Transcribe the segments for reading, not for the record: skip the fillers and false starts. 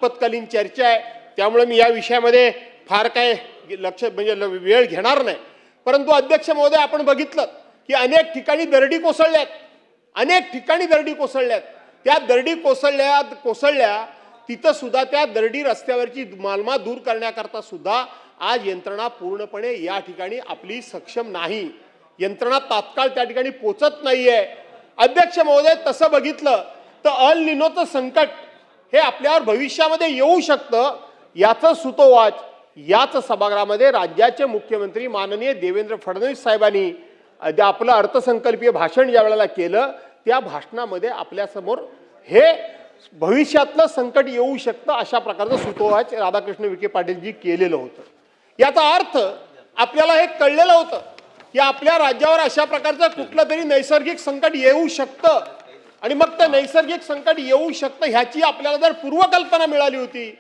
आपत्कालीन चर्चा आहे, त्यामुळे मी या विषयामध्ये फार काय लक्ष म्हणजे वेळ घेणार नाही. परंतु अध्यक्ष महोदय, आपण बघितलं की अनेक ठिकाणी दरडी कोसळल्यात, अनेक ठिकाणी दरडी कोसळल्यात. त्या दरडी कोसळल्या तिथं सुद्धा त्या दरडी रस्त्यावरची मालमा दूर करण्याकरता सुद्धा आज यंत्रणा पूर्णपणे या ठिकाणी आपली सक्षम नाही. यंत्रणा तात्काळ त्या ठिकाणी पोचत नाहीये. अध्यक्ष महोदय, तसं बघितलं तर अल निनोचं संकट हे आपल्यावर भविष्यामध्ये येऊ शकतं, याचं सुतोवाच याच सभागृहामध्ये राज्याचे मुख्यमंत्री माननीय देवेंद्र फडणवीस साहेबांनी आपलं अर्थसंकल्पीय भाषण ज्या वेळेला केलं त्या भाषणामध्ये आपल्यासमोर हे भविष्यातलं संकट येऊ शकतं अशा प्रकारचं सुतोवाच राधाकृष्ण विखे पाटीलजी केलेलं होतं. याचा अर्थ आपल्याला हे कळलेलं होतं की आपल्या राज्यावर अशा प्रकारचं कुठलं तरी नैसर्गिक संकट येऊ शकतं आणि मग ते नैसर्गिक संकट येऊ शकतं ह्याची आपल्याला जर पूर्वकल्पना मिळाली होती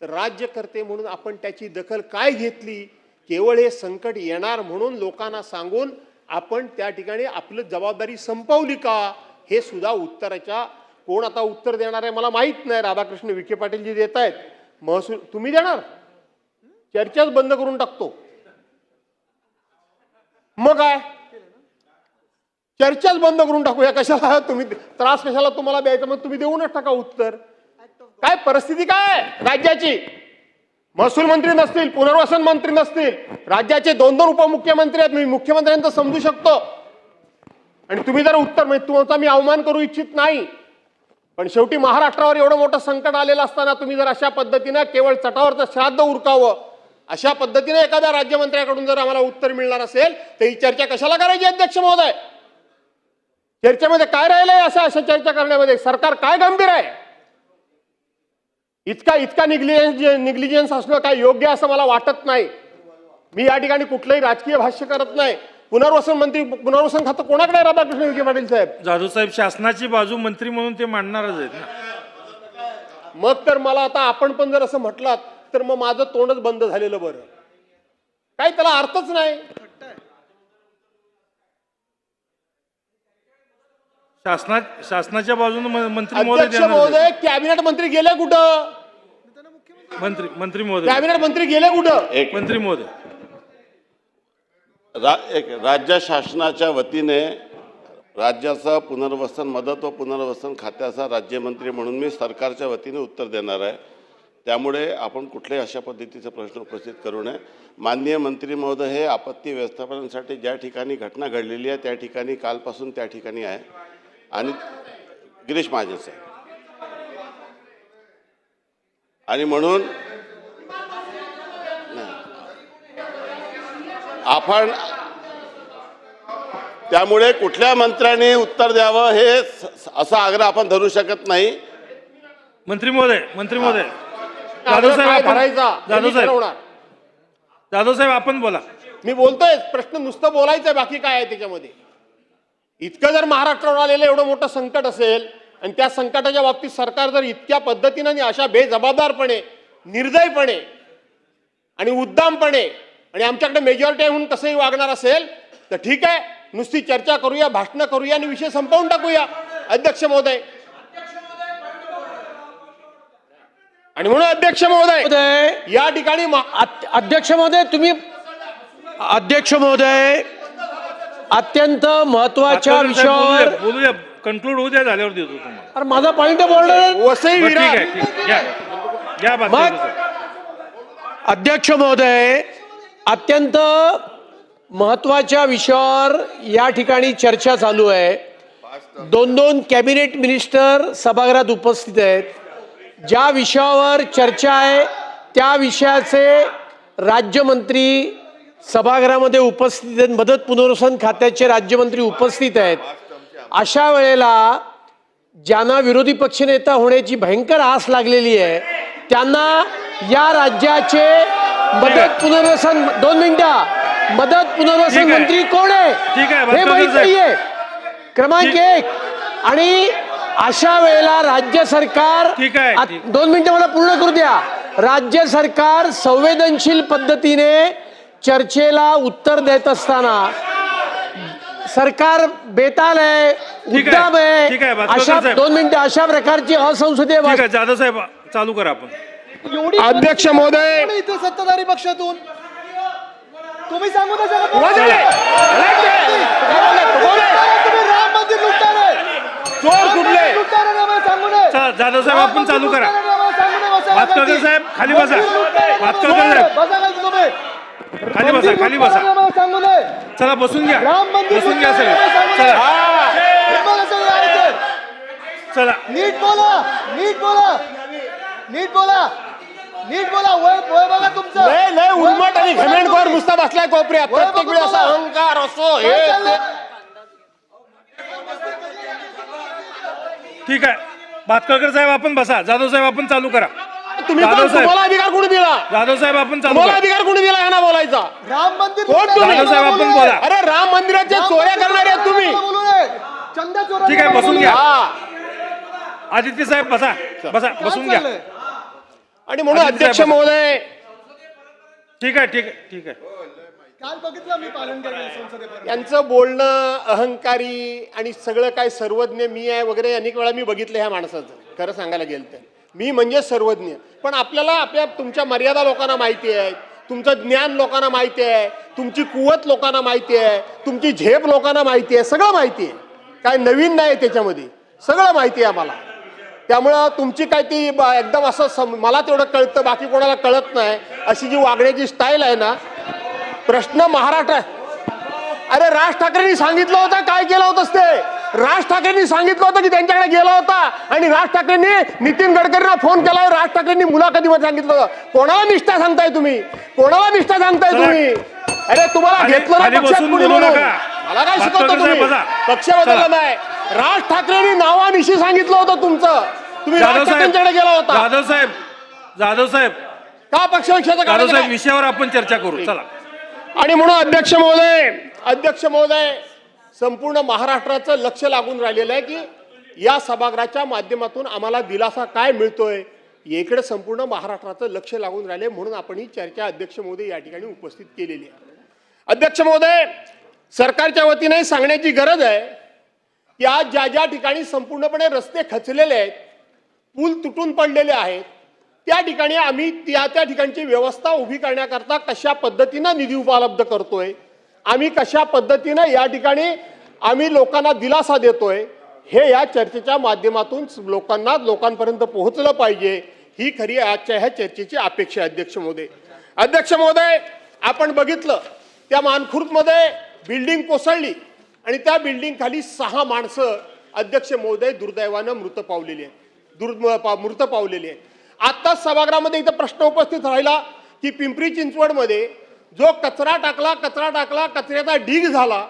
तर राज्यकर्ते म्हणून आपण त्याची दखल काय घेतली? केवळ हे संकट येणार म्हणून लोकांना सांगून आपण त्या ठिकाणी आपली जबाबदारी संपवली का? हे सुद्धा उत्तराच्या कोण आता उत्तर देणार आहे मला माहित नाही. राधाकृष्ण विखे पाटील जी देत आहेत महसूल, तुम्ही देणार? चर्चाच बंद करून टाकतो. मग काय चर्चाच बंद करून टाकूया? कशाला तुम्ही त्रास कशाला तुम्हाला द्यायचा? मग तुम्ही देऊनच टाका उत्तर. काय परिस्थिती काय राज्याची? महसूल मंत्री नसतील, पुनर्वसन मंत्री नसतील, राज्याचे 2-2 उपमुख्यमंत्री आहेत. मी मुख्यमंत्र्यांचं समजू शकतो आणि तुम्ही जर उत्तर म्हणजे तुमचा मी अवमान करू इच्छित नाही, पण शेवटी महाराष्ट्रावर एवढं मोठं संकट आलेलं असताना तुम्ही जर अशा पद्धतीने केवळ चटावरचं श्राद्ध उरकावं अशा पद्धतीने एखाद्या राज्यमंत्र्याकडून जर आम्हाला उत्तर मिळणार असेल तर ही चर्चा कशाला करायची? अध्यक्ष महोदय, चर्चेमध्ये काय राहिलंय? अशा चर्चा करण्यामध्ये सरकार काय गंभीर आहे? इतका निग्लिजन्स असणं काय योग्य असं मला वाटत नाही. मी या ठिकाणी कुठलंही राजकीय भाष्य करत नाही. पुनर्वसन मंत्री, पुनर्वसन खातं कोणाकडे आहे? राधाकृष्ण विखे पाटील साहेब. जाधव साहेब शासनाची बाजू मंत्री म्हणून ते मांडणारच आहेत ना. मग तर मला आता आपण पण जर असं म्हटलात तर मग माझं तोंडच बंद झालेलं बरं. काय त्याला अर्थच नाही. शासनाच्या बाजूने मंत्री अध्यक्ष महोदय, कॅबिनेट मंत्री गेले कुठं? मंत्री महोदय, कॅबिनेट मंत्री गेले कुठं? मंत्री महोदय, राज्य शासनाच्या वतीने राज्याचा पुनर्वसन मदत व पुनर्वसन खात्याचा राज्यमंत्री म्हणून मी सरकारच्या वतीने उत्तर देणार आहे. त्यामुळे आपण कुठल्याही अशा पद्धतीचा प्रश्न उपस्थित करू नये. माननीय मंत्री महोदय हे आपत्ती व्यवस्थापनासाठी ज्या ठिकाणी घटना घडलेली आहे त्या ठिकाणी कालपासून त्या ठिकाणी आहे आणि गिरीश महाजन साहेब आणि म्हणून आपण त्यामुळे कुठल्या मंत्र्यांनी उत्तर द्यावं हे असा आग्रह आपण धरू शकत नाही. मंत्री महोदय, जाधव साहेब आपण बोला. मी बोलतोय, प्रश्न नुसतं बोलायचंय, बाकी काय आहे त्याच्यामध्ये? इतकं जर महाराष्ट्रावर आलेलं एवढं मोठं संकट असेल आणि त्या संकटाच्या बाबतीत सरकार जर इतक्या पद्धतीने अशा बेजबाबदारपणे, निर्दयपणे आणि उद्दामपणे आणि आमच्याकडे मेजॉरिटी म्हणून कसंही वागणार असेल तर ठीक आहे, नुसती चर्चा करूया, भाषणं करूया आणि विषय संपवून टाकूया. अध्यक्ष महोदय, आणि म्हणून अध्यक्ष महोदय या ठिकाणी अध्यक्ष महोदय अत्यंत महत्वाच्या विषयावर बोलूया, कन्क्लूड होऊ द्या, झाल्यावर देतो तुम्हाला. अरे माझा पॉइंट बोलणार. वसई विरार. अध्यक्ष महोदय, अत्यंत महत्वाच्या विषयावर या ठिकाणी चर्चा चालू आहे. 2 कॅबिनेट मिनिस्टर सभागृहात उपस्थित आहेत. ज्या विषयावर चर्चा आहे त्या विषयाचे राज्यमंत्री सभागृहामध्ये उपस्थित आहेत. मदत पुनर्वसन खात्याचे राज्यमंत्री उपस्थित आहेत. अशा वेळेला ज्यांना विरोधी पक्षनेता होण्याची भयंकर आस लागलेली आहे त्यांना या राज्याचे मदत पुनर्वसन 2 मिनिटं मदत पुनर्वसन मंत्री कोण आहे हे माहित नाहीये. क्रमांक 1. आणि अशा वेळेला राज्य सरकार 2 मिनिटं मला पूर्ण करू द्या. राज्य सरकार संवेदनशील पद्धतीने चर्चेला उत्तर देत असताना सरकार बेताल आहे, उद्दाम आहे. अशा 2 मिनिटं अशा प्रकारची असंसदीय जाधव साहेब चालू करा आपण. एवढी अध्यक्ष महोदय. कोणी इथे सत्ताधारी पक्षातून तुम्ही सांगू ना जरा. वाजले. तुम्ही राम मंदिर लुटणार आहे. चोर कुठले? लुटणार आहे आम्हाला सांगू नये. चला जाधव साहेब आपण चालू करा. सांगू नये, बसा भातखळकर खाली. साहेब खाली बसा. भातखळकर साहेब बसा खाली तुम्ही. खाली बसा, खाली बसा. आम्हाला सांगू नये. चला बसून घ्या. राम मंदिर बसून घ्या सगळे. लुटणार आहे, चला तुम्हाला सगळे यायचे. चला. नीट बोला, नीट बोला, नीट बोला, नीट बोला. वय वय बघा तुमचं. लय लय उर्मट आणि घमेंडखोर नुसता बसलाय कोपऱ्यात. प्रत्येक वेळी असा अहंकार असो हे काय चाललंय? ठीक आहे. भातखळकर साहेब आपण बसा. जाधव साहेब आपण चालू करा. तुम्ही जाधव कोण? साहेब. तुम्हाला अधिकार कोणी दिला? जाधव साहेब आपण चालू तुम्हाला करा. अधिकार कोणी दिला यांना बोलायचा? राम मंदिर कोण लुटणार तुम्ही? आहे, जाधव साहेब आपण बोलू बोला. नये. अरे राम मंदिराच्या चोऱ्या करणारे आहेत तुम्ही. बोलू नये. चंदा चोरा. ठीक आहे, बसून घ्या. हा. आदित्य साहेब बसा. बसा बसून घ्या. आणि म्हणून आदित्य अध्यक्ष साहेब बसा. महोदय ठीक आहे ठीक आहे ठीक आहे. काल बघितलं मी पालनकर संसदेपर्यंत. यांचं बोलणं अहंकारी आणि सगळं काय सर्वज्ञ मी आहे वगैरे अनेक वेळा मी बघितलं ह्या माणसाचं. खरं सांगायला गेलं तर मी म्हणजे सर्वज्ञ. पण आपल्याला आपल्या तुमच्या मर्यादा लोकांना माहिती आहे, तुमचं ज्ञान लोकांना माहिती आहे, तुमची कुवत लोकांना माहिती आहे, तुमची झेप लोकांना माहिती आहे, सगळं माहिती आहे. काय नवीन नाही त्याच्यामध्ये, सगळं माहिती आहे आम्हाला. त्यामुळं तुमची काय ती एकदम असं मला तेवढं कळतं बाकी कोणाला कळत नाही अशी जी वागण्याची स्टाईल आहे ना. प्रश्न महाराष्ट्र. अरे राज ठाकरेंनी सांगितलं होतं काय केलं होतंस ते. राज ठाकरेंनी सांगितलं होतं की त्यांच्याकडे गेला होता आणि राज ठाकरेंनी नितीन गडकरींना फोन केला. राज ठाकरेंनी मुलाखतीमध्ये सांगितलं होतं. कोणाला निष्ठा सांगताय तुम्ही? कोणाला निष्ठा सांगताय तुम्ही? अरे तुम्हाला घेतलं ना खाली पक्षात बसून कुणी बोलू म्हणून? नका. मला काय भातखळकर शिकवतो तुम्ही? साहेब बसा. पक्ष बदलला चला. नाही. राज ठाकरेंनी नावानिशी सांगितलं होतं तुमचं. तुम्ही राज जाधव साहेब ठाकरेंच्याकडे गेला होता जाधव साहेब जाधव साहेब का? पक्षविषयाचं जाधव काढायचं साहेब काय? विषयावर आपण चर्चा करू. चला. आणि म्हणून अध्यक्ष महोदय संपूर्ण महाराष्ट्राचं लक्ष लागून राहिलेलं आहे की या सभागृहाच्या माध्यमातून आम्हाला दिलासा काय मिळतोय याकडे संपूर्ण महाराष्ट्राचं लक्ष लागून राहिले. म्हणून आपण ही चर्चा अध्यक्ष महोदय या ठिकाणी उपस्थित केलेली आहे. अध्यक्ष महोदय सरकारच्या वतीने सांगण्याची गरज आहे की आज ज्या ज्या ठिकाणी संपूर्णपणे रस्ते खचलेले आहेत, पूल तुटून पडलेले आहेत, त्या ठिकाणी आम्ही त्या ठिकाणची व्यवस्था उभी करण्याकरता कशा पद्धतीनं निधी उपलब्ध करतोय, आम्ही कशा पद्धतीनं या ठिकाणी आम्ही लोकांना दिलासा देतोय, हे या चर्चेच्या माध्यमातून लोकांपर्यंत पोहोचलं पाहिजे. ही खरी आजच्या ह्या चर्चेची अपेक्षा आहे. अध्यक्ष महोदय आपण बघितलं त्या मानखुर्दमध्ये बिल्डिंग कोसळली आणि त्या बिल्डिंग खाली 6 माणसं अध्यक्ष महोदय दुर्दैवानं मृत पावलेली आहेत. आत्ताच सभागृहामध्ये इथं प्रश्न उपस्थित राहिला की पिंपरी चिंचवडमध्ये जो कचरा टाकला कचऱ्याचा ढीग झाला.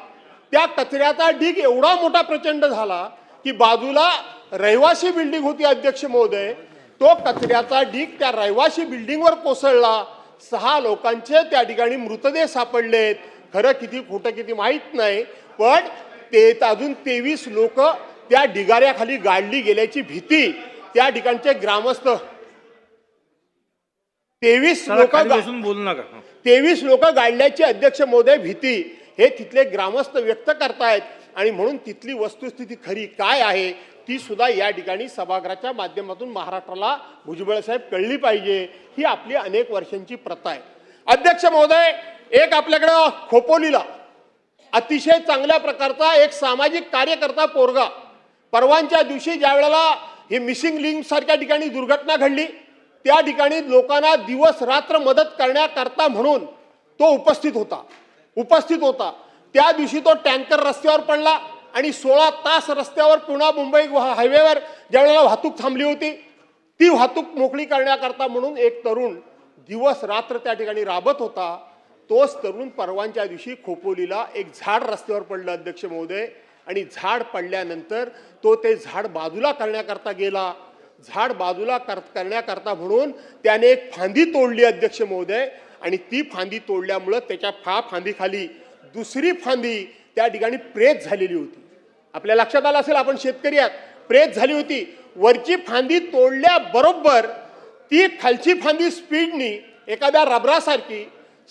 त्या कचऱ्याचा ढीग एवढा मोठा प्रचंड झाला की बाजूला रहिवासी बिल्डिंग होती. अध्यक्ष महोदय तो कचऱ्याचा ढीग त्या रहिवासी बिल्डिंगवर कोसळला. 6 लोकांचे त्या ठिकाणी मृतदेह सापडलेत. खरं किती खोटं किती माहीत नाही, पण ते अजून 23 लोक त्या ढिगाऱ्याखाली गाडली गेल्याची भीती त्या ठिकाणचे ग्रामस्थ 23 चला, लोक खाली बसून बोलू नका. 23 लोक गाडल्याची अध्यक्ष महोदय भीती हे तिथले ग्रामस्थ व्यक्त करतायत. आणि म्हणून तिथली वस्तुस्थिती खरी काय आहे ती सुद्धा या ठिकाणी सभागृहाच्या माध्यमातून महाराष्ट्राला भुजबळ साहेब कळली पाहिजे. ही आपली अनेक वर्षांची प्रथा आहे. अध्यक्ष महोदय एक आपल्याकडं खोपोलीला अतिशय चांगल्या प्रकारचा एक सामाजिक कार्यकर्ता पोरगा परवांच्या दिवशी ज्या वेळेला हे मिसिंग लिंक सारख्या ठिकाणी दुर्घटना घडली त्या ठिकाणी लोकांना दिवस रात्र मदत करण्याकरता म्हणून तो उपस्थित होता. त्या दिवशी तो टँकर रस्त्यावर पडला आणि 16 तास रस्त्यावर पुणे मुंबई हायवेवर ज्या वेळेला वाहतूक थांबली होती ती वाहतूक मोकळी करण्याकरता म्हणून एक तरुण दिवस रात्र त्या ठिकाणी राबत होता. तोच तरुण परवांच्या दिवशी खोपोलीला एक झाड रस्त्यावर पडलं अध्यक्ष महोदय. आणि झाड पडल्यानंतर तो ते झाड बाजूला करण्याकरता गेला. झाड बाजूला करण्याकरता म्हणून त्याने एक फांदी तोडली अध्यक्ष महोदय. आणि ती फांदी तोडल्यामुळं त्याच्या फांदीखाली दुसरी फांदी त्या ठिकाणी प्रेत झालेली होती. आपल्या लक्षात आलं असेल आपण शेतकरी आहात. प्रेत झाली होती. वरची फांदी तोडल्याबरोबर ती खालची फांदी स्पीडनी एखाद्या रबरासारखी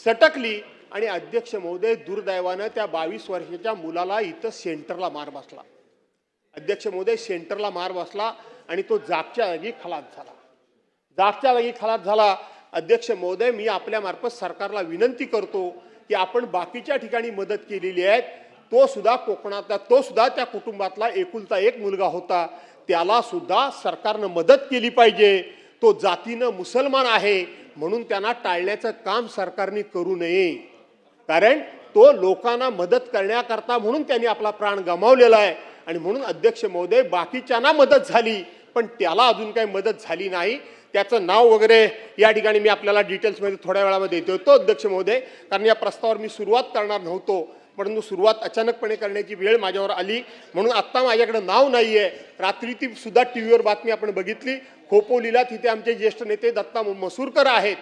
सटकली आणि अध्यक्ष महोदय दुर्दैवानं त्या 22 वर्षाच्या मुलाला इथं सेंटरला मार बसला. अध्यक्ष महोदय सेंटरला मार बसला आणि तो जागच्या जागी खलास झाला. जागच्या जागी खलास झाला. अध्यक्ष महोदय, मी आपल्या मार्फत सरकारला विनंती करतो की आपण बाकीच्या ठिकाणी मदत केलेली आहे, तो सुद्धा कोकणातला, तो सुद्धा त्या कुटुंबातला एकुलता एक मुलगा होता, त्याला सुद्धा सरकारनं मदत केली पाहिजे. तो जातीनं मुसलमान आहे म्हणून त्यांना टाळण्याचं काम सरकारने करू नये, कारण तो लोकांना मदत करण्याकरता म्हणून त्यांनी आपला प्राण गमावलेला आहे. आणि म्हणून अध्यक्ष महोदय, बाकीच्यांना मदत झाली पण त्याला अजून काही मदत झाली नाही. त्याचं नाव वगैरे या ठिकाणी मी आपल्याला डिटेल्समध्ये थोड्या वेळामध्ये देतो अध्यक्ष महोदय, कारण या प्रस्तावावर मी सुरुवात करणार नव्हतो, परंतु सुरुवात अचानकपणे करण्याची वेळ माझ्यावर आली म्हणून आत्ता माझ्याकडे नाव नाही आहे. रात्री ती सुद्धा टी व्हीवर बातमी आपण बघितली. खोपोलीला तिथे आमचे ज्येष्ठ नेते दत्ता मसूरकर आहेत,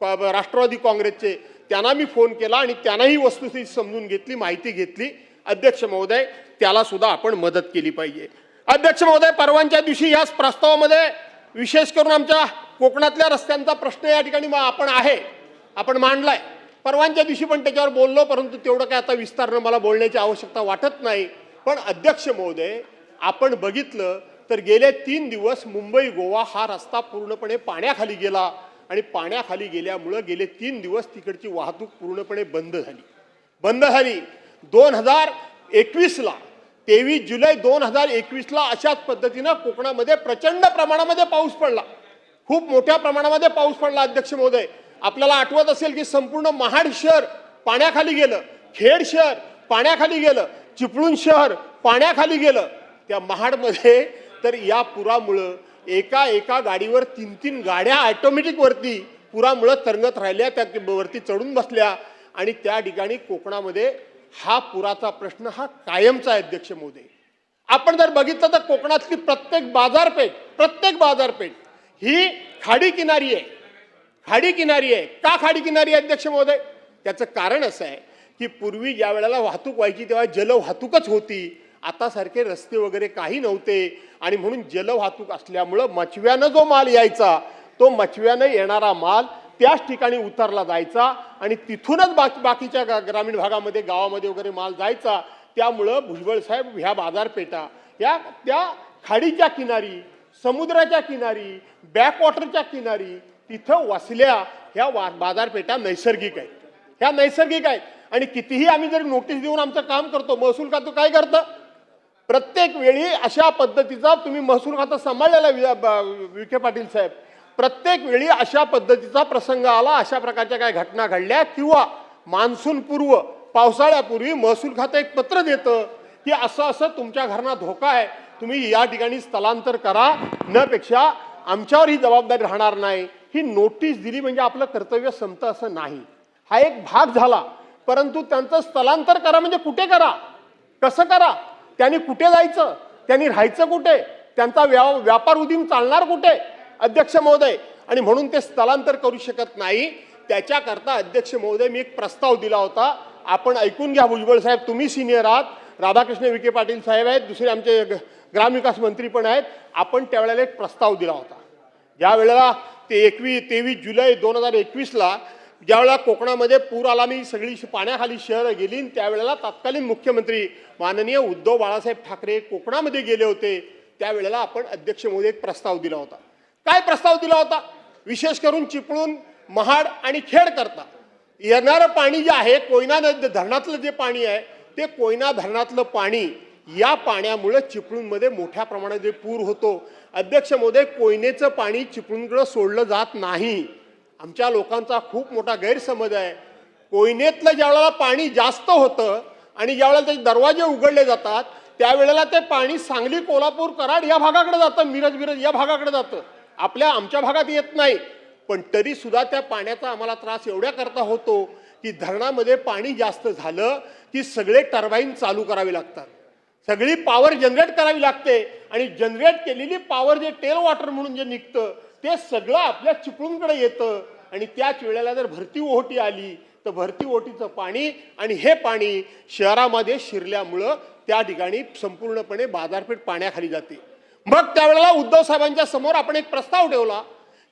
राष्ट्रवादी काँग्रेसचे, त्यांना मी फोन केला आणि त्यांनाही वस्तुस्थिती समजून घेतली, माहिती घेतली. अध्यक्ष महोदय, त्याला सुद्धा आपण मदत केली पाहिजे. अध्यक्ष महोदय, परवांच्या दिवशी याच प्रस्तावामध्ये विशेष करून आमच्या कोकणातल्या रस्त्यांचा प्रश्न या ठिकाणी आपण मांडलाय. परवांच्या दिवशी पण त्याच्यावर बोललो, परंतु तेवढं काय आता विस्तारानं मला बोलण्याची आवश्यकता वाटत नाही. पण अध्यक्ष महोदय, आपण बघितलं तर गेले 3 दिवस मुंबई गोवा हा रस्ता पूर्णपणे पाण्याखाली गेला आणि पाण्याखाली गेल्यामुळं गेले 3 दिवस तिकडची वाहतूक पूर्णपणे बंद झाली. 2021ला 23 जुलै 2021ला अशाच पद्धतीनं कोकणामध्ये प्रचंड प्रमाणामध्ये पाऊस पडला, खूप मोठ्या प्रमाणामध्ये पाऊस पडला. अध्यक्ष महोदय, आपल्याला आठवत असेल की संपूर्ण महाड शहर पाण्याखाली गेलं, खेड शहर पाण्याखाली गेलं, चिपळूण शहर पाण्याखाली गेलं. त्या महाडमध्ये तर या पुरामुळं एका गाडीवर 3 गाड्या ऑटोमॅटिक वरती पुरामुळं तरंगत राहिल्या, त्या वरती चढून बसल्या आणि त्या ठिकाणी कोकणामध्ये हा पुराचा प्रश्न हा कायमचा आहे. अध्यक्ष महोदय, आपण जर बघितलं तर कोकणातली प्रत्येक बाजारपेठ ही खाडी किनारी आहे. का खाडी किनारी आहे अध्यक्ष महोदय? त्याचं कारण असं आहे की पूर्वी ज्या वेळेला वाहतूक व्हायची तेव्हा जलवाहतूकच होती, आता सारखे रस्ते वगैरे काही नव्हते आणि म्हणून जलवाहतूक असल्यामुळं मचव्यानं जो माल यायचा तो मचव्यानं येणारा माल त्याच ठिकाणी उतरला जायचा आणि तिथूनच बाकीच्या ग्रामीण भागामध्ये गावामध्ये वगैरे माल जायचा. त्यामुळं भुजबळ साहेब, ह्या बाजारपेठा या त्या खाडीच्या किनारी, समुद्राच्या किनारी, बॅकवॉटरच्या किनारी तिथं वसल्या ह्या बाजारपेठा नैसर्गिक आहेत. आणि कितीही आम्ही जरी नोटीस देऊन आमचं काम करतो, महसूल खातं काय करतं? प्रत्येक वेळी अशा पद्धतीचा, तुम्ही महसूल खातं सांभाळलेला विखे पाटील साहेब, प्रत्येक वेळी अशा पद्धतीचा प्रसंग आला, अशा प्रकारच्या काय घटना घडल्या किंवा मान्सून पूर्व, पावसाळ्यापूर्वी महसूल खातं एक पत्र देतं की असं तुमच्या घरांना धोका आहे, तुम्ही या ठिकाणी स्थलांतर करा, नपेक्षा आमच्यावर ही जबाबदारी राहणार नाही. ही नोटीस दिली म्हणजे आपलं कर्तव्य संपतं असं नाही, हा एक भाग झाला. परंतु त्यांचं स्थलांतर करा म्हणजे कुठे करा, कसं करा, त्यांनी कुठे जायचं, त्यांनी राहायचं कुठे, त्यांचा व्यापार उदीम चालणार कुठे अध्यक्ष महोदय? आणि म्हणून ते स्थलांतर करू शकत नाही. त्याच्याकरता अध्यक्ष महोदय, मी एक प्रस्ताव दिला होता, आपण ऐकून घ्या. भुजबळ साहेब, तुम्ही सिनियर आहात, राधाकृष्ण विखे पाटील साहेब आहेत, दुसरे आमचे ग्रामविकास मंत्री पण आहेत. आपण त्यावेळेला एक प्रस्ताव दिला होता, ज्या वेळेला ते 23 जुलै 2021ला ज्यावेळेला कोकणामध्ये पूर आला आणि सगळी पाण्याखाली शहरं गेली, त्यावेळेला तत्कालीन मुख्यमंत्री माननीय उद्धव बाळासाहेब ठाकरे कोकणामध्ये गेले होते. त्यावेळेला आपण अध्यक्ष महोदय एक प्रस्ताव दिला होता. काय प्रस्ताव दिला होता? विशेष करून चिपळूण, महाड आणि खेड करता येणारं पाणी जे आहे, कोयना धरणातलं जे पाणी आहे, ते कोयना धरणातलं पाणी, या पाण्यामुळे चिपळूणमध्ये मोठ्या प्रमाणात जे पूर होतो. अध्यक्ष महोदय, कोयनेचं पाणी चिपळूणकडे सोडलं जात नाही. आमच्या लोकांचा खूप मोठा गैरसमज आहे. कोयनेतलं ज्यावेळेला पाणी जास्त होतं आणि ज्यावेळेला त्याचे दरवाजे उघडले जातात त्यावेळेला ते पाणी सांगली, कोल्हापूर, कराड या भागाकडे जातं, मिरज या भागाकडे जातं, आमच्या भागात येत नाही. पण तरी सुद्धा त्या पाण्याचा आम्हाला त्रास एवढ्या करता होतो की धरणामध्ये पाणी जास्त झालं की सगळे टर्बाईन चालू करावे लागतात, सगळी पॉवर जनरेट करावी लागते आणि जनरेट केलेली पॉवर जे टेल वॉटर म्हणून जे निघतं ते सगळं आपल्या चिपळूणकडे येतं. आणि त्याच वेळेला जर भरती ओहोटी आली तर भरती ओहोटीचं पाणी आणि हे पाणी शहरामध्ये शिरल्यामुळं त्या ठिकाणी संपूर्णपणे बाजारपेठ पाण्याखाली जाते. मग त्यावेळेला उद्धव साहेबांच्या समोर आपण एक प्रस्ताव ठेवला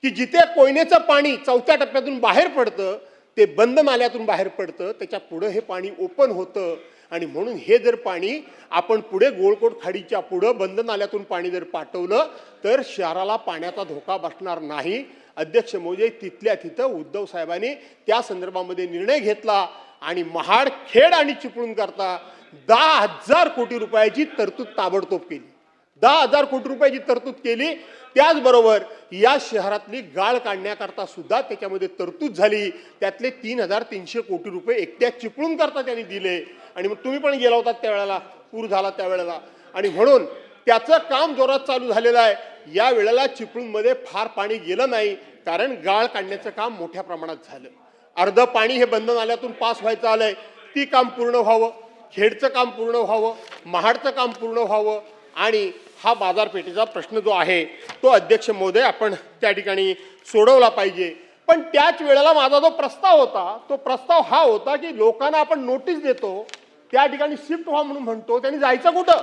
की जिथे कोयनेचं पाणी 4थ्या टप्प्यातून बाहेर पडतं ते बंद नाल्यातून बाहेर पडतं, त्याच्या पुढं हे पाणी ओपन होतं आणि म्हणून हे जर पाणी आपण पुढे गोळकोट खाडीच्या पुढं बंद नाल्यातून पाणी जर पाठवलं तर शहराला पाण्याचा धोका बसणार नाही. अध्यक्ष महोदय, तिथल्या तिथं उद्धव साहेबांनी त्या संदर्भामध्ये निर्णय घेतला आणि महाड, खेड आणि चिपळूण करता 10,000 कोटी रुपयाची तरतूद ताबडतोब केली. 10,000 कोटी रुपयाची तरतूद केली. त्याचबरोबर या शहरातली गाळ काढण्याकरता सुद्धा त्याच्यामध्ये तरतूद झाली. त्यातले 3,300 कोटी रुपये एकट्या चिपळूण करता त्यांनी दिले. आणि मग तुम्ही पण गेला होतात त्यावेळेला, पूर झाला त्यावेळेला, आणि म्हणून त्याचं काम जोरात चालू झालेलं आहे. या वेळेला चिपळूणमध्ये फार पाणी गेलं नाही, कारण गाळ काढण्याचं काम मोठ्या प्रमाणात झालं. अर्ध पाणी हे बंद नाल्यातून पास व्हायचं आलंय, ती काम पूर्ण व्हावं, खेडचं काम पूर्ण व्हावं, महाडचं काम पूर्ण व्हावं आणि हा बाजारपेठेचा प्रश्न जो आहे तो अध्यक्ष महोदय आपण त्या ठिकाणी सोडवला पाहिजे. पण त्याच वेळेला माझा जो प्रस्ताव होता तो प्रस्ताव हा होता की लोकांना आपण नोटीस देतो, त्या ठिकाणी शिफ्ट व्हा म्हणून म्हणतो, त्यांनी जायचं कुठं?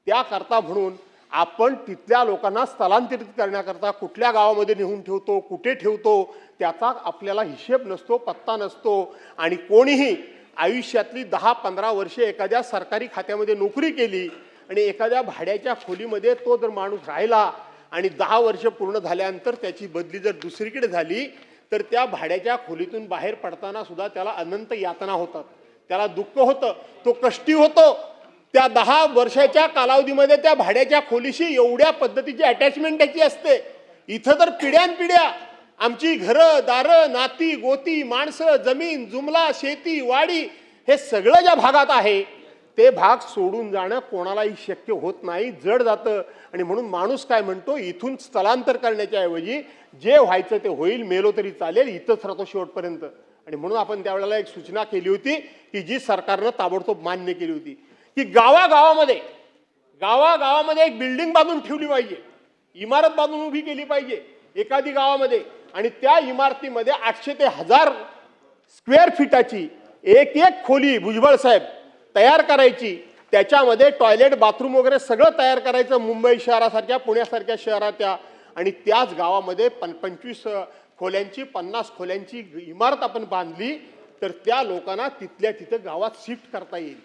त्याकरता म्हणून आपण तिथल्या लोकांना स्थलांतरित करण्याकरता कुठल्या गावामध्ये नेऊन ठेवतो, कुठे ठेवतो, त्याचा आपल्याला हिशेब नसतो, पत्ता नसतो. आणि कोणीही आयुष्यातली 10-15 वर्षे एखाद्या सरकारी खात्यामध्ये नोकरी केली आणि एखाद्या भाड्याच्या खोलीमध्ये तो जर माणूस राहिला आणि 10 वर्ष पूर्ण झाल्यानंतर त्याची बदली जर दुसरीकडे झाली तर त्या भाड्याच्या खोलीतून बाहेर पडताना सुद्धा त्याला अनंत यातना होतात, त्याला दुःख होतं, तो कष्टी होतो. त्या 10 वर्षाच्या कालावधीमध्ये त्या भाड्याच्या खोलीशी एवढ्या पद्धतीची अटॅचमेंट त्याची असते. इथं तर पिढ्यानपिढ्या आमची घरं, दारं, नाती गोती, माणसं, जमीन, जुमला, शेती, वाडी, हे सगळं ज्या भागात आहे ते भाग सोडून जाणं कोणालाही शक्य होत नाही, जड जातं. आणि म्हणून माणूस काय म्हणतो, इथून स्थलांतर करण्याच्या ऐवजी जे व्हायचं ते होईल, मेलो तरी चालेल, इथंच राहतो शेवटपर्यंत. आणि म्हणून आपण त्यावेळेला एक सूचना केली होती की जी सरकारनं ताबडतोब मान्य केली होती की गावागावामध्ये एक बिल्डिंग बांधून ठेवली पाहिजे, इमारत बांधून उभी केली पाहिजे एखादी गावामध्ये, आणि त्या इमारतीमध्ये 800 ते 1000 स्क्वेअर फीटाची एक खोली भुजबळ साहेब तयार करायची. त्याच्यामध्ये टॉयलेट, बाथरूम वगैरे सगळं तयार करायचं, मुंबई शहरासारख्या, पुण्यासारख्या शहराच्या. आणि त्याच गावामध्ये 25 खोल्यांची, 50 खोल्यांची इमारत आपण बांधली तर त्या लोकांना तिथल्या तिथं गावात शिफ्ट करता येईल.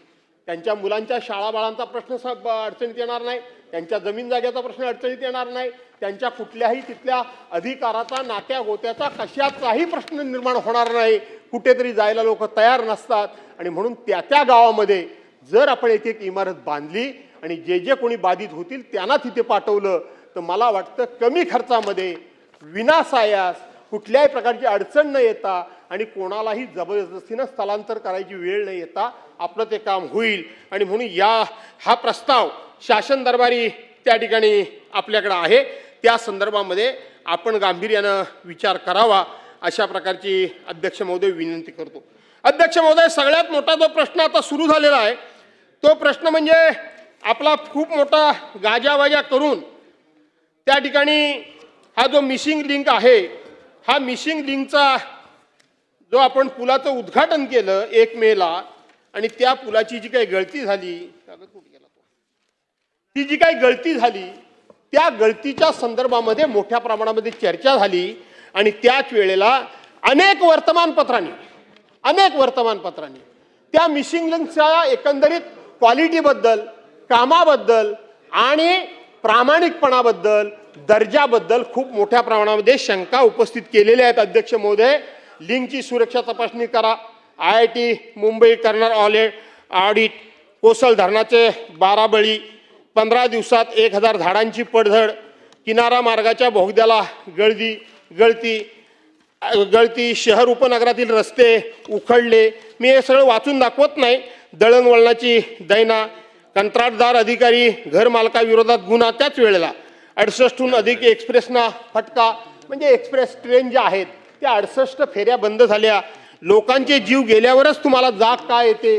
त्यांच्या मुलांच्या शाळाबाळांचा प्रश्न अडचणीत येणार नाही, त्यांच्या जमीन जागेचा प्रश्न अडचणीत येणार नाही, त्यांच्या कुठल्याही तिथल्या अधिकाराचा, नात्या गोत्याचा कशाचाही प्रश्न निर्माण होणार नाही. कुठेतरी जायला लोक तयार नसतात. आणि म्हणून त्या गावामध्ये जर आपण एक इमारत बांधली आणि जे कोणी बाधित होतील त्यांना तिथे पाठवलं तर मला वाटतं कमी खर्चामध्ये, विनासायास, कुठल्याही प्रकारची अडचण न येता आणि कोणालाही जबरदस्तीनं स्थलांतर करायची वेळ न येता आपलं ते काम होईल. आणि म्हणून हा प्रस्ताव शासन दरबारी त्या ठिकाणी आपल्याकडे आहे, त्या संदर्भामध्ये आपण गांभीर्यानं विचार करावा अशा प्रकारची अध्यक्ष महोदय विनंती करतो. अध्यक्ष महोदय, सगळ्यात मोठा जो प्रश्न आता सुरू झालेला आहे तो प्रश्न म्हणजे आपला खूप मोठा गाजावाजा करून त्या ठिकाणी हा जो मिसिंग लिंक आहे, हा मिसिंग लिंकचा जो आपण पुलाचं उद्घाटन केलं 1 मेला आणि त्या पुलाची जी काही गळती झाली, ती जी काही गळती झाली त्या गळतीच्या संदर्भामध्ये मोठ्या प्रमाणामध्ये चर्चा झाली. आणि त्याच वेळेला अनेक वर्तमानपत्रांनी त्या मिसिंग लिंकच्या एकंदरीत क्वालिटीबद्दल, कामाबद्दल आणि प्रामाणिकपणाबद्दल, दर्जाबद्दल खूप मोठ्या प्रमाणामध्ये शंका उपस्थित केलेल्या आहेत. अध्यक्ष महोदय, लिंकची सुरक्षा तपासणी करा, IIT मुंबई करणार ऑडिट, कोसल धरणाचे 12 बळी, 15 दिवसात 1000 झाडांची पडझड, किनारा मार्गाच्या बोगद्याला गळती, शहर उपनगरातील रस्ते उखडले. मी हे सगळं वाचून दाखवत नाही. दळणवळणाची दैना, कंत्राटदार अधिकारी घर मालकाविरोधात गुन्हा, त्याच वेळेला 68हून अधिक एक्सप्रेसना फटका. म्हणजे एक्सप्रेस ट्रेन ज्या आहेत त्या 68 फेऱ्या बंद झाल्या. लोकांचे जीव गेल्यावरच तुम्हाला जाग काय येते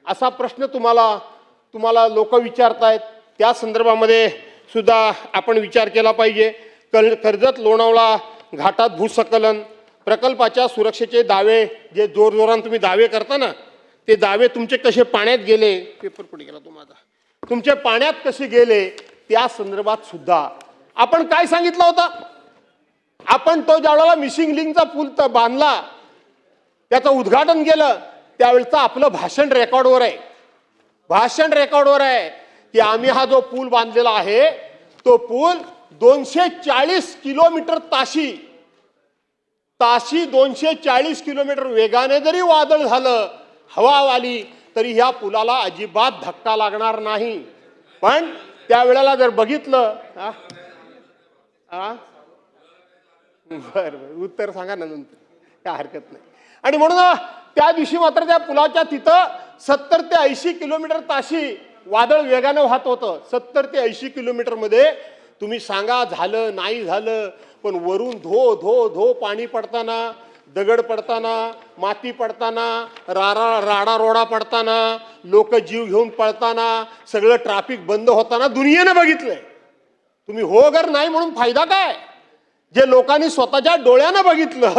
असा प्रश्न तुम्हाला लोक विचारतायत. त्या संदर्भामध्ये सुद्धा आपण विचार केला पाहिजे. कर्जत लोणावळा घाटात भूस्खलन प्रकल्पाच्या सुरक्षेचे दावे, जे जोरजोरान तुम्ही दावे करता ना, ते दावे तुमचे कसे पाण्यात गेले, पेपर पुढे गेला तो माझा, तुमचे पाण्यात कसे गेले त्या संदर्भात सुद्धा आपण काय सांगितलं होतं. आपण तो ज्यावेळेला मिसिंग लिंकचा पूल बांधला त्याचं उद्घाटन केलं त्यावेळचं आपलं भाषण रेकॉर्डवर आहे. भाषण रेकॉर्डवर आहे की आम्ही हा जो पूल बांधलेला आहे तो पूल 240 किलोमीटर ताशी 240 किलोमीटर वेगाने जरी वादळ झालं, हवा आली, तरी ह्या पुलाला अजिबात धक्का लागणार नाही. पण त्यावेळेला जर बघितलं बरं उत्तर सांगा ना नंतर, काय हरकत नाही. आणि म्हणून त्या दिवशी मात्र त्या पुलाच्या तिथं 70 ते 80 किलोमीटर ताशी वादळ वेगानं वाहत होतं. 70 ते 80 किलोमीटर मध्ये तुम्ही सांगा झालं नाही झालं, पण वरून धो धो धो पाणी पडताना, दगड पडताना, माती पडताना, राडा रोडा पडताना, लोक जीव घेऊन पळताना, सगळं ट्रॅफिक बंद होताना दुनियेनं बघितलंय. तुम्ही हो अगर नाही म्हणून फायदा काय? जे लोकांनी स्वतःच्या डोळ्यानं बघितलं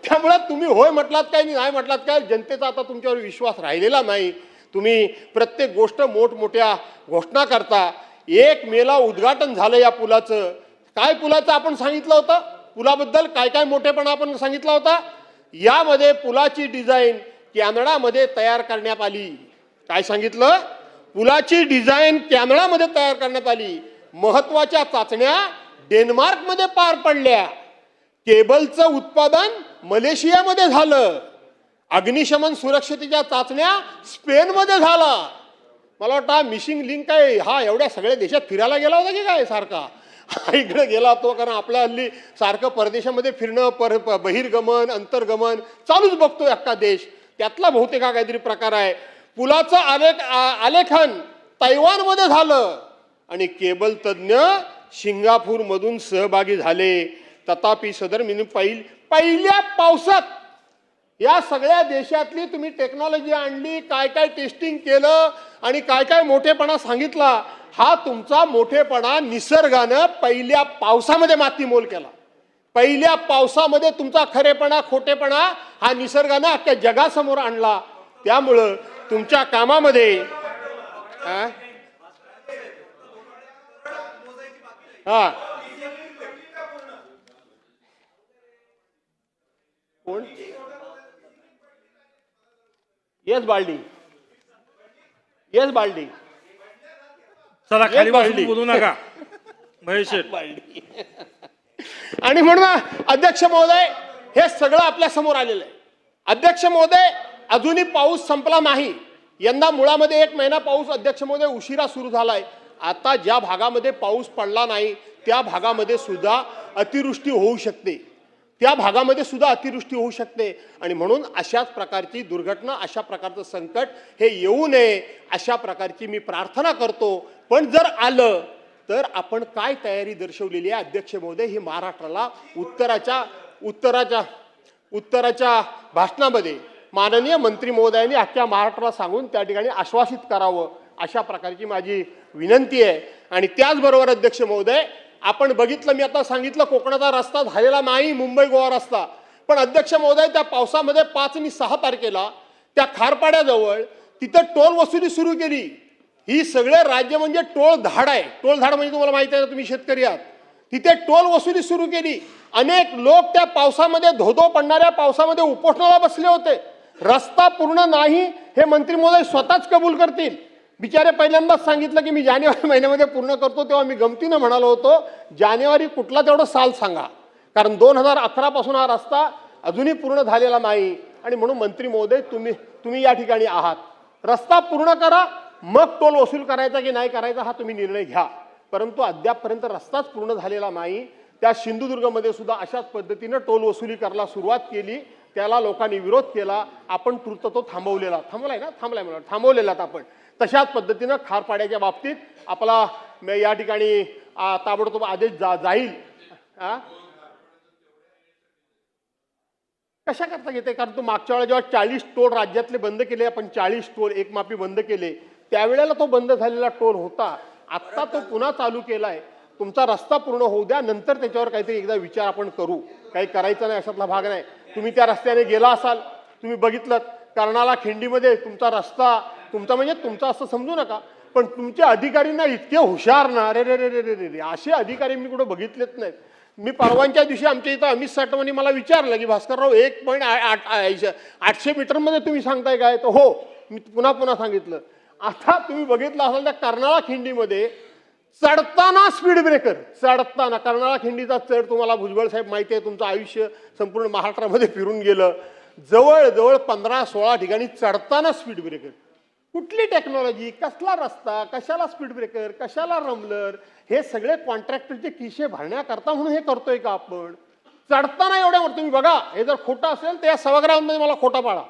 त्यामुळे तुम्ही होय म्हटलात काय नाही म्हटलात काय, जनतेचा आता तुमच्यावर विश्वास राहिलेला नाही. तुम्ही प्रत्येक गोष्ट मोठमोठ्या घोषणा करता. 1 मेला उद्घाटन झालं या पुलाचं. काय पुलाचं आपण सांगितलं होतं, पुलाबद्दल काय काय मोठेपणा आपण सांगितला होता. यामध्ये पुलाची डिझाईन कॅनडामध्ये तयार करण्यात आली. काय सांगितलं? पुलाची डिझाईन कॅनडामध्ये तयार करण्यात आली. महत्वाच्या चाचण्या डेन्मार्कमध्ये पार पडल्या. केबलचं उत्पादन मलेशियामध्ये झालं. अग्निशमन सुरक्षतेच्या चाचण्या स्पेनमध्ये झाला. मला वाटतं मिसिंग लिंक काय हा एवढ्या सगळ्या देशात फिरायला गेला होता की काय सारखा इकडे गेला होतो, कारण आपल्या हल्ली सारखं परदेशामध्ये फिरणं, बहिर्गमन अंतर्गमन चालूच बघतोय अख्खा देश. त्यातला बहुतेक हा काहीतरी प्रकार आहे. पुलाचं आलेखन तैवानमध्ये झालं आणि केबल तज्ज्ञ सिंगापूरमधून सहभागी झाले. तथापि सदर पहिल्या पावसात या सगळ्या देशातली तुम्ही टेक्नॉलॉजी आणली, काय काय टेस्टिंग केलं आणि काय काय मोठेपणा सांगितला. हा तुमचा मोठेपणा निसर्गानं पहिल्या पावसामध्ये मातीमोल केला. पहिल्या पावसामध्ये तुमचा खरेपणा खोटेपणा हा निसर्गानं अख्ख्या जगासमोर आणला. त्यामुळं तुमच्या कामामध्ये कोण येस बालडी चला खाली बालडी. बसून बोलू नका महेश शेठ. आणि म्हणून अध्यक्ष महोदय हे सगळं आपल्या समोर आलेलं आहे. अध्यक्ष महोदय अजूनही पाऊस संपला नाही. यंदा मुळामध्ये 1 महिना पाऊस अध्यक्ष महोदय उशिरा सुरू झालाय. आता ज्या भागामध्ये पाऊस पडला नाही त्या भागामध्ये सुद्धा अतिवृष्टी होऊ शकते. आणि म्हणून अशाच प्रकारची दुर्घटना, अशा प्रकारचं संकट हे येऊ नये अशा प्रकारची मी प्रार्थना करतो. पण जर आलं तर आपण काय तयारी दर्शवलेली आहे अध्यक्ष महोदय हे महाराष्ट्राला उत्तराच्या भाषणामध्ये माननीय मंत्री महोदयांनी अख्ख्या महाराष्ट्राला सांगून त्या ठिकाणी आश्वासित करावं अशा प्रकारची माझी विनंती आहे. आणि त्याचबरोबर अध्यक्ष महोदय आपण बघितलं, मी आता सांगितलं कोकणाचा रस्ता झालेला नाही, मुंबई गोवा रस्ता. पण अध्यक्ष महोदय त्या पावसामध्ये 5 आणि 6 तारखेला त्या खारपाड्याजवळ तिथं टोल वसुली सुरू केली. ही सगळे राज्य म्हणजे टोळ धाड आहे. टोळ धाड म्हणजे तुम्हाला माहिती आहे ना, तुम्ही शेतकरी आहात. तिथे टोल वसुली सुरू केली. अनेक लोक त्या पावसामध्ये धोधो पडणाऱ्या पावसामध्ये उपोषणाला बसले होते. रस्ता पूर्ण नाही हे मंत्री महोदय स्वतःच कबूल करतील. बिचारे पहिल्यांदाच सांगितलं की मी जानेवारी महिन्यामध्ये पूर्ण करतो. तेव्हा मी गमतीनं म्हणालो होतो जानेवारी कुठला तेवढं साल सांगा, कारण 2011 पासून हा रस्ता अजूनही पूर्ण झालेला नाही. आणि म्हणून मंत्री महोदय तुम्ही या ठिकाणी आहात, रस्ता पूर्ण करा, मग टोल वसूल करायचा की नाही करायचा हा तुम्ही निर्णय घ्या. परंतु अद्यापपर्यंत रस्ताच पूर्ण झालेला नाही. त्या सिंधुदुर्गमध्ये सुद्धा अशाच पद्धतीनं टोल वसुली करायला सुरुवात केली. त्याला लोकांनी विरोध केला. आपण तूर्त तो थांबवलेला आपण. तशाच पद्धतीनं खारपाड्याच्या बाबतीत आपला या ठिकाणी ताबडतोब आदेश जाईल. कशा करता घेते, कारण तो मागच्या वेळेला जेव्हा 40 टोल राज्यातले बंद केले, आपण 40 टोल एकमापी बंद केले, त्यावेळेला तो बंद झालेला टोल होता. आत्ता तो पुन्हा चालू केलाय. तुमचा रस्ता पूर्ण होऊ द्या, नंतर त्याच्यावर काहीतरी एकदा विचार आपण करू. काही करायचं नाही अशातला भाग नाही. तुम्ही त्या रस्त्याने गेला असाल, तुम्ही बघितलं कर्नाला खिंडीमध्ये तुमचा रस्ता तुमचा म्हणजे तुमचा असं समजू नका, पण तुमच्या अधिकारींना इतके हुशार ना, रे रे रे रे रे रे असे अधिकारी मी कुठे बघितलेच नाहीत. मी परवांच्या दिवशी आमच्या इथं अमित साटमांनी मला विचारलं की भास्करराव 1.8 मीटरमध्ये तुम्ही सांगताय काय? तर हो, मी पुन्हा पुन्हा सांगितलं. आता तुम्ही बघितलं असाल त्या कर्नाळा खिंडीमध्ये चढताना स्पीड ब्रेकर, चढताना कर्नाळा खिंडीचा चढ तुम्हाला भुजबळ साहेब माहिती आहे, तुमचं आयुष्य संपूर्ण महाराष्ट्रामध्ये फिरून गेलं. जवळजवळ 15-16 ठिकाणी चढताना स्पीड ब्रेकर. कुठली टेक्नॉलॉजी, कसला रस्ता, कशाला स्पीड ब्रेकर, कशाला रमलर, हे सगळे कॉन्ट्रॅक्टरचे खिशे भरण्याकरता म्हणून हे करतोय का आपण? चढताना एवढ्यावर तुम्ही बघा, हे जर खोटं असेल तर या सभागृहामध्ये मला खोटा पाडा.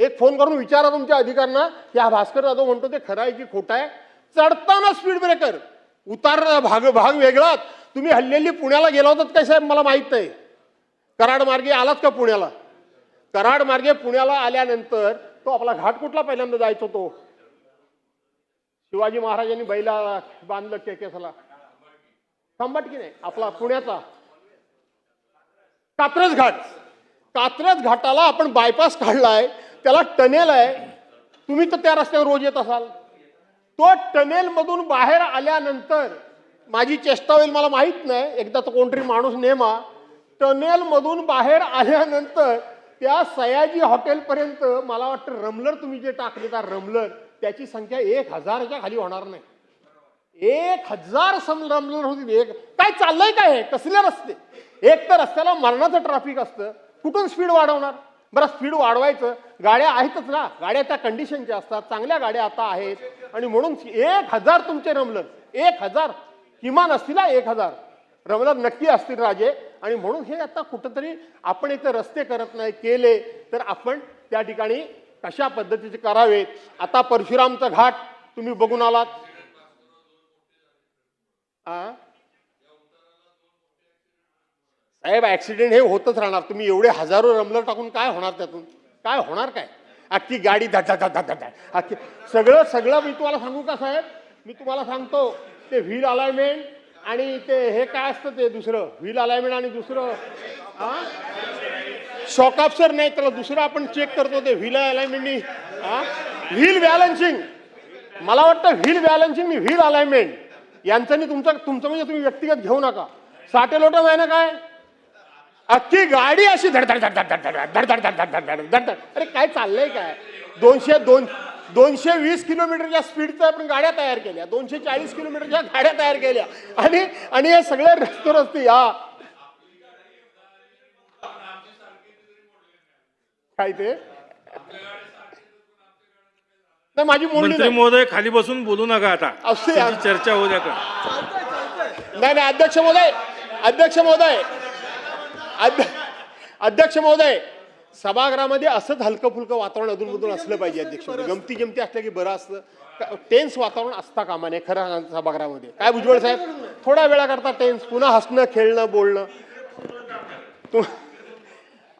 एक फोन करून विचारा तुमच्या अधिकाऱ्यांना की हा भास्कर जाधव म्हणतो ते खरं आहे की खोटं आहे. चढताना स्पीड ब्रेकर, उतार भाग वेगळा. तुम्ही हल्लेली पुण्याला गेला होतात काय साहेब? मला माहित नाही. कराड मार्गे आलात का पुण्याला? कराड मार्गे पुण्याला आल्यानंतर तो आपला घाट कुठला पहिल्यांदा जायचो? तो शिवाजी महाराजांनी बैला बांधलं केकेसला, खंबाटकी नाही, आपला पुण्याचा कात्रज घाट. कात्रज घाटाला आपण बायपास काढलाय, त्याला टनेल आहे. तुम्ही तर त्या रस्त्यावर रोज येत असाल. तो टनेल मधून बाहेर आल्यानंतर माझी चेष्टा होईल मला माहित नाही, एकदा तो कोणतरी माणूस नेमा. टनेल मधून बाहेर आल्यानंतर त्या सयाजी हॉटेलपर्यंत मला वाटतं रमलर तुम्ही जे टाकले त्या रमलर त्याची संख्या 1000च्या खाली होणार नाही. 1000 रमलर होती. काय चाललंय काय? हे कसले रस्ते? एक तर रस्त्याला मरणाचं ट्रॅफिक असतं, कुठून स्पीड वाढवणार? बरं, स्पीड वाढवायचं, गाड्या आहेतच ना, गाड्या त्या कंडिशनच्या असतात, चांगल्या गाड्या आता आहेत. आणि म्हणून 1000 तुमचे रमलर, 1000 किमान असतील, 1000 रमलर नक्की असतील राजे. आणि म्हणून हे आता कुठंतरी आपण एक तर रस्ते करत नाही, केले तर आपण त्या ठिकाणी कशा पद्धतीचे करावेत. आता परशुरामचा घाट तुम्ही बघून आलात. साहेब ऍक्सिडेंट हे होतच राहणार. तुम्ही एवढे हजारो रमलर टाकून काय होणार? त्यातून काय होणार? काय अख्खी गाडी धड अख्खी सगळं मी तुम्हाला सांगू का साहेब? मी तुम्हाला सांगतो, ते व्हील अलाइनमेंट आणि ते हे काय असतं ते दुसरं व्हील अलाइनमेंट आणि दुसरं शॉक अब्सॉर्बर नाही, त्याला दुसरं आपण चेक करतो ते व्हील अलाइनमेंटनी व्हील बॅलन्सिंग. मला वाटतं व्हील बॅलन्सिंग आणि व्हील अलाइनमेंट यांचं तुमचं म्हणजे तुम्ही व्यक्तिगत घेऊ नका. साटेलोटम आहे ना काय? अख्खी गाडी अशी धडधड धडधड धडधड धडधड धडधड. अरे काय चाललंय काय? 220 किलोमीटरच्या स्पीडच्या आपण गाड्या तयार केल्या, 240 किलोमीटरच्या गाड्या तयार केल्या आणि हे सगळे रस्ते काय ते नाही माझी मोडली मंत्री नाही. महोदय खाली बसून बोलू नका आता, असते त्याची चर्चा होऊ द्या का. नाही अध्यक्ष महोदय सभागृहामध्ये असंच हलकं फुलकं वातावरण अधूनमधून असलं पाहिजे. अध्यक्ष महोदय गमती जमती असल्या की बरं असतं. टेन्स वातावरण असता कामा नये खरं सभागृहामध्ये. काय भुजबळ साहेब थोड्या वेळा करता टेन्स, पुन्हा हसणं खेळणं बोलणं.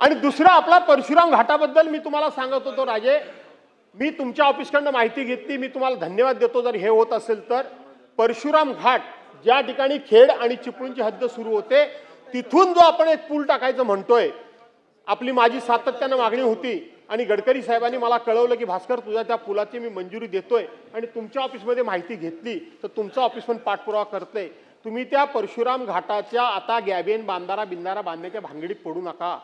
आणि दुसरा आपला परशुराम घाटाबद्दल मी तुम्हाला सांगत होतो राजे, मी तुमच्या ऑफिसकडनं माहिती घेतली, मी तुम्हाला धन्यवाद देतो जर हे होत असेल तर. परशुराम घाट ज्या ठिकाणी खेड आणि चिपळूणची हद्द सुरू होते तिथून जो आपण एक पूल टाकायचं म्हणतोय, आपली माझी सातत्यानं मागणी होती आणि गडकरी साहेबांनी मला कळवलं की भास्कर तुझ्या त्या पुलाची मी मंजुरी देतोय आणि तुमच्या ऑफिसमध्ये माहिती घेतली तर तुमचं ऑफिस पण पाठपुरावा करतंय. तुम्ही त्या परशुराम घाटाच्या आता गॅबेन बांधारा बिंदारा बांधण्याच्या भानगडीत पडू नका.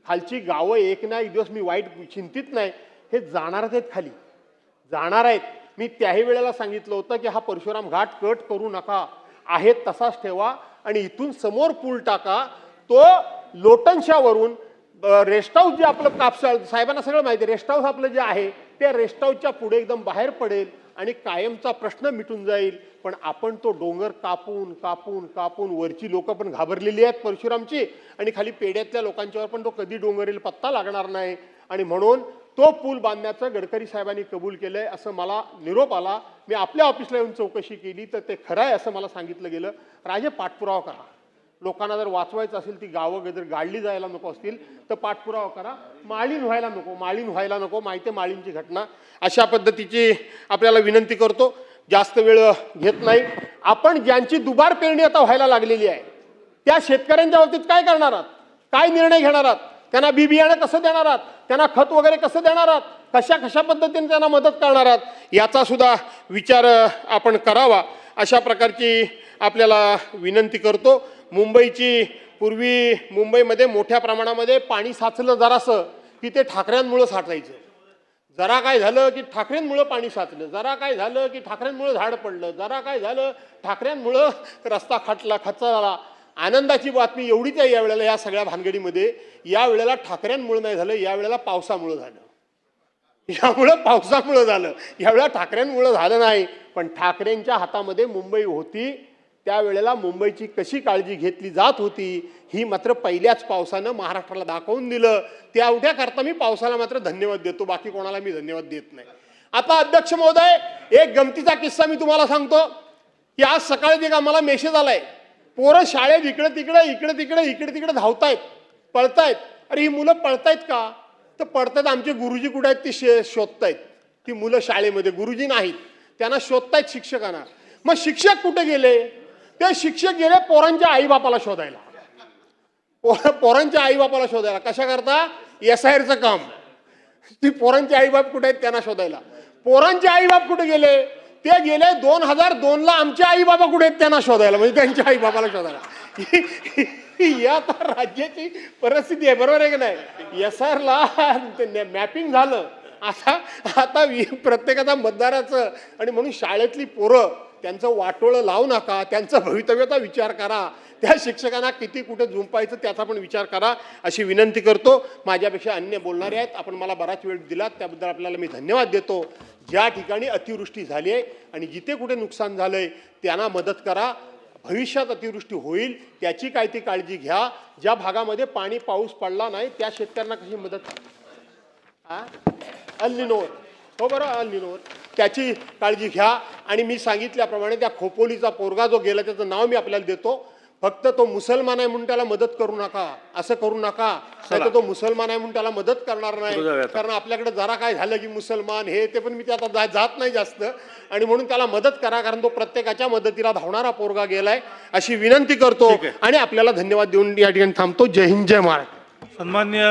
खालची गावं एक ना एक दिवस मी वाईट चिंतित नाही, हे जाणारच आहेत, खाली जाणार आहेत. मी त्याही वेळेला सांगितलं होतं की हा परशुराम घाट कट करू नका, आहे तसाच ठेवा आणि इथून समोर पूल टाका. तो लोटनशावरून रेस्ट हाऊस जे आपलं कापसाळ साहेबांना सगळं माहिती आहे, रेस्ट हाऊस आपलं जे आहे त्या रेस्ट हाऊसच्या पुढे एकदम बाहेर पडेल आणि कायमचा प्रश्न मिटून जाईल. पण आपण तो डोंगर कापून कापून कापून वरची लोक पण घाबरलेली आहेत परशुरामची आणि खाली पेड्यातल्या लोकांच्यावर पण तो कधी डोंगर येईल पत्ता लागणार नाही. आणि म्हणून तो पूल बांधण्याचं गडकरी साहेबांनी कबूल केलंय असं मला निरोप आला. मी आपल्या ऑफिसला येऊन चौकशी केली तर ते खरं आहे असं मला सांगितलं गेलं. राजे पाठपुरावा करा, लोकांना जर वाचवायचं असेल ती गावं जर गाडली जायला नको असतील तर पाठपुरावा करा. माळीण व्हायला नको, माहिती आहे माळींची घटना. अशा पद्धतीची आपल्याला विनंती करतो, जास्त वेळ घेत नाही. आपण ज्यांची दुबार पेरणी आता व्हायला लागलेली आहे त्या शेतकऱ्यांच्या बाबतीत काय करणार आहात? काय निर्णय घेणार आहात? त्यांना बी बियाणं कसं देणार आहात? त्यांना खत वगैरे कसं देणार आहात? कशा पद्धतीने त्यांना मदत करणार आहात? याचा सुद्धा विचार आपण करावा. अशा प्रकारची आपल्याला विनंती करतो. पूर्वी मुंबईमध्ये मोठ्या प्रमाणामध्ये पाणी साचलं जरासं की ते ठाकऱ्यांमुळं साचायचं. जरा काय झालं की ठाकरेंमुळं पाणी साचलं, जरा काय झालं की ठाकरेंमुळं झाड पडलं, जरा काय झालं ठाकऱ्यांमुळं रस्ता खचला झाला. आनंदाची बातमी एवढीच आहे यावेळेला या सगळ्या भानगडीमध्ये, यावेळेला ठाकऱ्यांमुळं नाही झालं, यावेळेला पावसामुळं झालं. पावसामुळं झालं, यावेळेला ठाकऱ्यांमुळं झालं नाही. पण ठाकरेंच्या हातामध्ये मुंबई होती, त्यावेळेला मुंबईची कशी काळजी घेतली जात होती ही मात्र पहिल्याच पावसानं महाराष्ट्राला दाखवून दिलं. त्या उठ्याकरता मी पावसाला मात्र धन्यवाद देतो, बाकी कोणाला मी धन्यवाद देत नाही. आता अध्यक्ष महोदय, एक गमतीचा किस्सा मी तुम्हाला सांगतो की आज सकाळी एक आम्हाला मेसेज आलाय, पोरं शाळेत इकडे तिकडे धावतायत, पळतायत. अरे ही मुलं पळतायत का? तर पळतायत, आमचे गुरुजी कुठे आहेत ते शोधतायत. ती मुलं शाळेमध्ये, गुरुजी नाहीत, त्यांना शोधतायत शिक्षकांना. मग शिक्षक कुठे गेले? ते शिक्षक गेले पोरांच्या आईबापाला शोधायला. पोरांच्या आईबापाला शोधायला कशा करता? SIRचं काम. ती पोरांचे आईबाप कुठे आहेत त्यांना शोधायला. पोरांचे आईबाप कुठे गेले? ते गेले 2002ला आमचे आईबाबा कुठे आहेत त्यांना शोधायला, म्हणजे त्यांच्या आईबापाला शोधायला. ही आता राज्याची परिस्थिती आहे, बरोबर आहे की नाही? SIRला मॅपिंग झालं. आता प्रत्येकाचा मतदाराचं, आणि म्हणून शाळेतली पोरं त्यांचं वाटोळं लावू नका, त्यांचं भवितव्याचा विचार करा, त्या शिक्षकांना किती कुठे झुंपायचं त्याचा पण विचार करा अशी विनंती करतो. माझ्यापेक्षा अन्य बोलणारे आहेत, आपण मला बराच वेळ दिला त्याबद्दल आपल्याला मी धन्यवाद देतो. ज्या ठिकाणी अतिवृष्टी झाली आहे आणि जिथे कुठे नुकसान झालंय त्यांना मदत करा. भविष्यात अतिवृष्टी होईल त्याची काय ती काळजी घ्या. ज्या भागामध्ये पाऊस पडला नाही त्या शेतकऱ्यांना कशी मदत अल्निनोवर, हो बरं, अल्निनोवर त्याची काळजी घ्या. आणि मी सांगितल्याप्रमाणे त्या खोपोलीचा पोरगा जो गेला त्याचं नाव मी आपल्याला देतो. फक्त तो मुसलमान आहे म्हणून त्याला मदत करू नका, असं करू नका. नाही तो मुसलमान आहे म्हणून त्याला मदत करणार नाही, कारण आपल्याकडे जरा काय झालं की मुसलमान हे ते, पण मी ते आता जात नाही जास्त. आणि म्हणून त्याला मदत करा, कारण तो प्रत्येकाच्या मदतीला धावणारा पोरगा गेलाय अशी विनंती करतो. आणि आपल्याला धन्यवाद देऊन या ठिकाणी थांबतो. जय हिंद, जय महाराष्ट्र. सन्माननीय